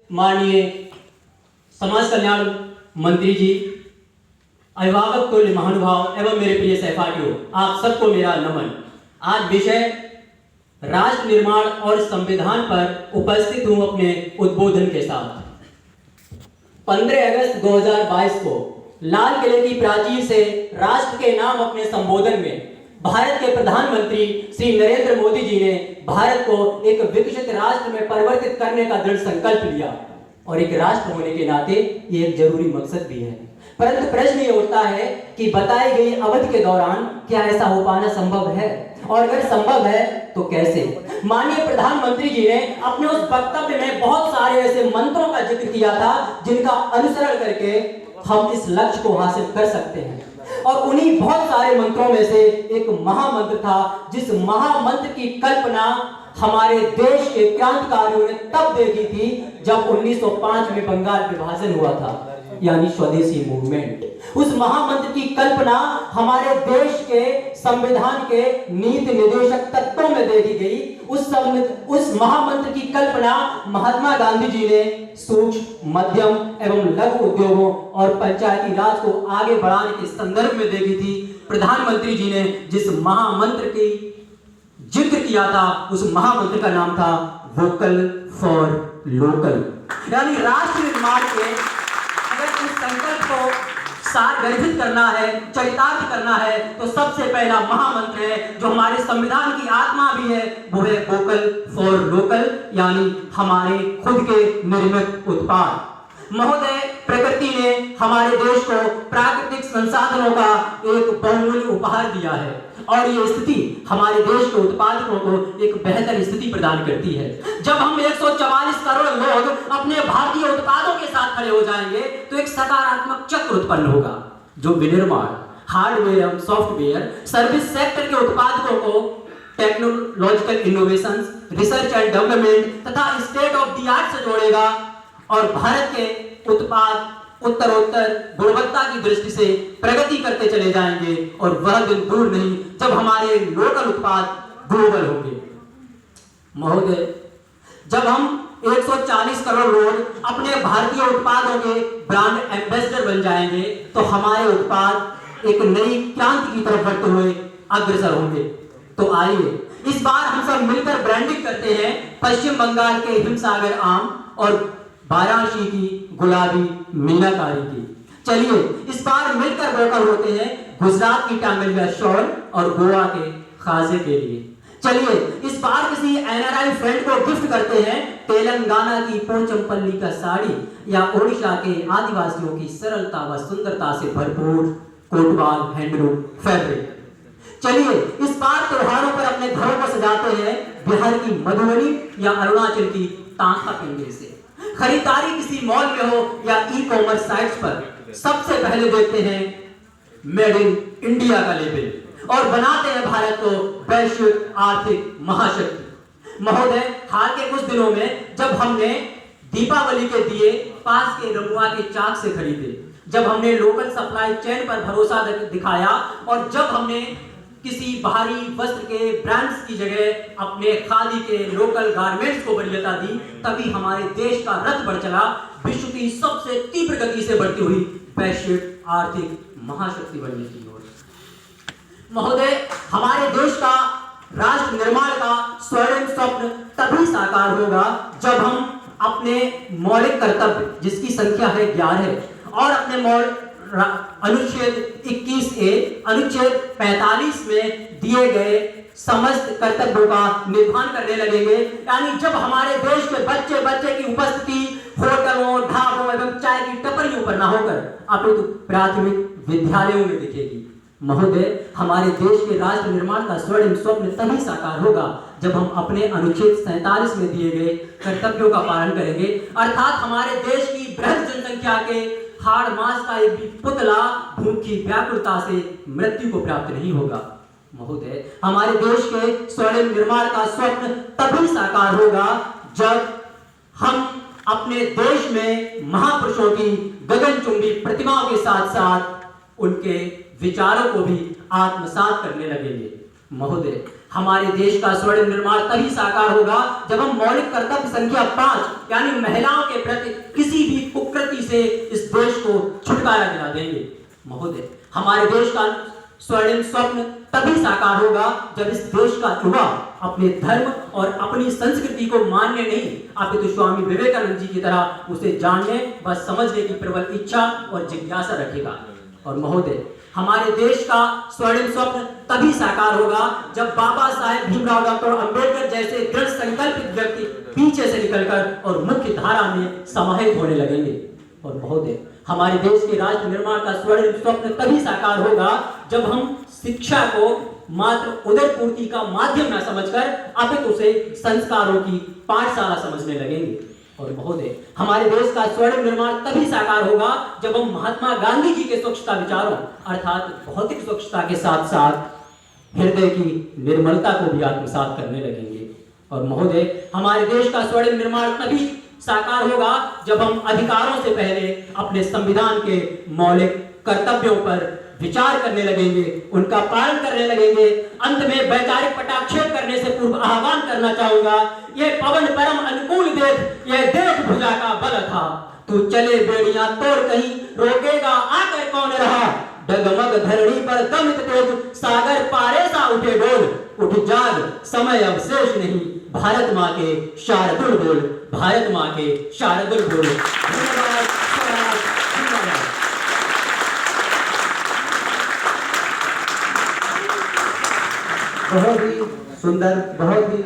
माननीय समाज कल्याण मंत्री जी, अभिभावक तुल्य महानुभाव एवं मेरे प्रिय सहपाठियों, आप सबको मेरा नमन। आज विषय राष्ट्र निर्माण और संविधान पर उपस्थित हूं अपने उद्बोधन के साथ। 15 अगस्त 2022 को लाल किले की प्राचीर से राष्ट्र के नाम अपने संबोधन में भारत के प्रधानमंत्री श्री नरेंद्र मोदी जी ने भारत को एक विकसित राष्ट्र में परिवर्तित करने का दृढ़ संकल्प लिया और एक राष्ट्र होने के नाते ये एक जरूरी मकसद भी है। परंतु प्रश्न ये उठता है कि बताई गई अवधि के दौरान क्या ऐसा हो पाना संभव है, और अगर संभव है तो कैसे। माननीय प्रधानमंत्री जी ने अपने उस वक्तव्य में बहुत सारे ऐसे मंत्रों का जिक्र किया था जिनका अनुसरण करके हम इस लक्ष्य को हासिल कर सकते हैं, और उन्हीं बहुत सारे मंत्रों में से एक महामंत्र था जिस महामंत्र की कल्पना हमारे देश के क्रांतिकारियों ने तब देखी थी जब 1905 में बंगाल विभाजन हुआ था, यानी स्वदेशी मूवमेंट। उस महामंत्र की कल्पना हमारे देश के संविधान के नीति निर्देशक तत्वों में देखी गई। उस महामंत्र की कल्पना महात्मा गांधी जी ने सूक्ष्म, मध्यम एवं लघु उद्योगों और पंचायती राज को आगे बढ़ाने के संदर्भ में देखी थी। प्रधानमंत्री जी ने जिस महामंत्र की जिक्र किया था उस महामंत्र का नाम था वोकल फॉर लोकल, यानी राष्ट्र निर्माण के अगर इस संकल्प को सारगर्भित करना है, चरितार्थ करना है, तो सबसे पहला महामंत्र है जो हमारे संविधान की आत्मा भी है, वो है वोकल फॉर लोकल, यानी हमारे खुद के निर्मित उत्पाद। महोदय, प्रकृति ने हमारे देश को प्राकृतिक संसाधनों का एक बहुमूल्य उपहार दिया है और ये स्थिति हमारे देश के उत्पादकों को एक बेहतर स्थिति प्रदान करती है। जब हम 144 करोड़ लोग अपने भारतीय उत्पादों के साथ खड़े हो जाएंगे तो एक सकारात्मक चक्र उत्पन्न होगा जो विनिर्माण, हार्डवेयर एवं सॉफ्टवेयर, सर्विस सेक्टर के उत्पादकों को technological innovations, research and development तथा स्टेट ऑफ द आर्ट से जोड़ेगा और भारत के उत्पाद उत्तरोत्तर गुणवत्ता की दृष्टि से प्रगति करते चले जाएंगे और वह दिन दूर नहीं जब हमारे लोकल उत्पाद ग्लोबल होंगे। महोदय, जब हम 140 करोड़ लोग अपने भारतीय उत्पादों के ब्रांड एम्बेसडर बन जाएंगे तो हमारे उत्पाद एक नई क्रांति की तरफ बढ़ते हुए अग्रसर होंगे। तो आइए इस बार हम सब मिलकर ब्रांडिंग करते हैं पश्चिम बंगाल के हिमसागर आम और वाराणसी की गुलाबी मीनाकारी की। चलिए इस बार मिलकर वोकल होते हैं गुजरात की टांगलिया शॉल और गोवा के खाजे के लिए। चलिए इस बार किसी एनआरआई फ्रेंड को गिफ्ट करते हैं तेलंगाना की पोचमपल्ली का साड़ी या ओडिशा के आदिवासियों की सरलता व सुंदरता से भरपूर कोटवाल हैंडलूम फैब्रिक। चलिए इस बार त्योहारों पर अपने घरों को सजाते हैं बिहार की मधुबनी या अरुणाचल की तांता पिंडी से। खरीदारी किसी मॉल में हो या ई कॉमर्स साइट्स पर सबसे पहले देखते हैं मेड इन इंडिया का लेबल और बनाते हैं भारत को वैश्विक आर्थिक महाशक्ति। महोदय, हाल के कुछ दिनों में जब हमने दीपावली के दिए पास के रमुआ के चाक से खरीदे, जब हमने लोकल सप्लाई चेन पर भरोसा दिखाया और जब हमने किसी बाहरी वस्त्र के ब्रांड्स की जगह अपने खादी के लोकल गारमेंट्स को वरीयता दी, तभी हमारे देश का रथ बढ़ चला विश्व की सबसे तीव्र गति से बढ़ती हुई वैश्विक आर्थिक महाशक्ति बनने की ओर। महोदय, हमारे देश का राष्ट्र निर्माण का स्वर्णिम स्वप्न तभी साकार होगा जब हम अपने मौलिक कर्तव्य, जिसकी संख्या है 11, और अपने अनुच्छेद 21A, अनुच्छेद 45 में दिए गए समस्त कर्तव्यों का निर्वहन करने लगेंगे। यानी जब हमारे देश के बच्चे की उपस्थिति होटलों, ढाबों एवं चाय की टपरियों पर न होकर अपितु प्राथमिक विद्यालयों में दिखेगी। महोदय, हमारे देश के राष्ट्र निर्माण का स्वर्णिम स्वप्न तभी साकार होगा जब हम अपने अनुच्छेद 47 में दिए गए कर्तव्यों का पालन करेंगे, अर्थात हमारे देश की बृहद जनसंख्या के हाड़ मांस का एक भी पुतला भूख की व्याकुलता से मृत्यु को प्राप्त नहीं होगा। महोदय, हमारे देश के स्वर्णिम निर्माण का स्वप्न तभी साकार होगा जब हम अपने देश में महापुरुषों की गगनचुंबी प्रतिमाओं के साथ साथ उनके विचारों को भी आत्मसात करने लगेंगे। महोदय, हमारे देश का स्वर्ण निर्माण तभी साकार होगा जब हम मौलिक कर्तव्य संख्या 5 यानी महिलाओं के प्रति किसी भी कुकृति से इस देश को छुटकारा दिला देंगे। महोदय, हमारे देश का स्वर्णिम स्वप्न तभी साकार होगा जब इस देश का युवा अपने धर्म और अपनी संस्कृति को मानने नहीं अपितु स्वामी विवेकानंद जी की तरह उसे जानने व समझने की प्रबल इच्छा और जिज्ञासा रखेगा। और महोदय, हमारे देश का स्वर्णिम स्वप्न तभी साकार होगा जब बाबा साहेब भीमराव डॉक्टर अंबेडकर जैसे दृढ़ संकल्पित व्यक्ति पीछे से निकलकर और मुख्य धारा में समाहित होने लगेंगे। और महोदय, हमारे देश के राष्ट्र निर्माण का स्वर्णिम स्वप्न तभी साकार होगा जब हम शिक्षा को मात्र उदरपूर्ति का माध्यम न समझकर अपितु उसे संस्कारों की पाठशाला समझने लगेंगे। और महोदय, हमारे देश का स्वर्ण निर्माण तभी साकार होगा जब हम महात्मा गांधी जी के स्वच्छता विचारों अर्थात भौतिक स्वच्छता के साथ साथ हृदय की निर्मलता को भी आत्मसात करने लगेंगे। और महोदय, हमारे देश का स्वर्ण निर्माण तभी साकार होगा जब हम अधिकारों से पहले अपने संविधान के मौलिक कर्तव्यों पर विचार करने लगेंगे, उनका पालन करने लगेंगे। अंत में वैचारिक पटाक्षेप करने से पूर्व आह्वान करना चाहूंगा, ये पवन परम अनुकूल देख, ये देख भुजा का बल था। तू चले बेड़ियां तोड़ कहीं, रोकेगा आकर कौन रहा। डगमग धरणी पर दमित तेज, सागर पारे सा उठे डोल। उठ जाग, समय अब शेष नहीं, भारत माँ के शार्दुल बोल, भारत माँ के शार्दुल बोल। धन्यवाद। बहुत ही सुंदर, बहुत ही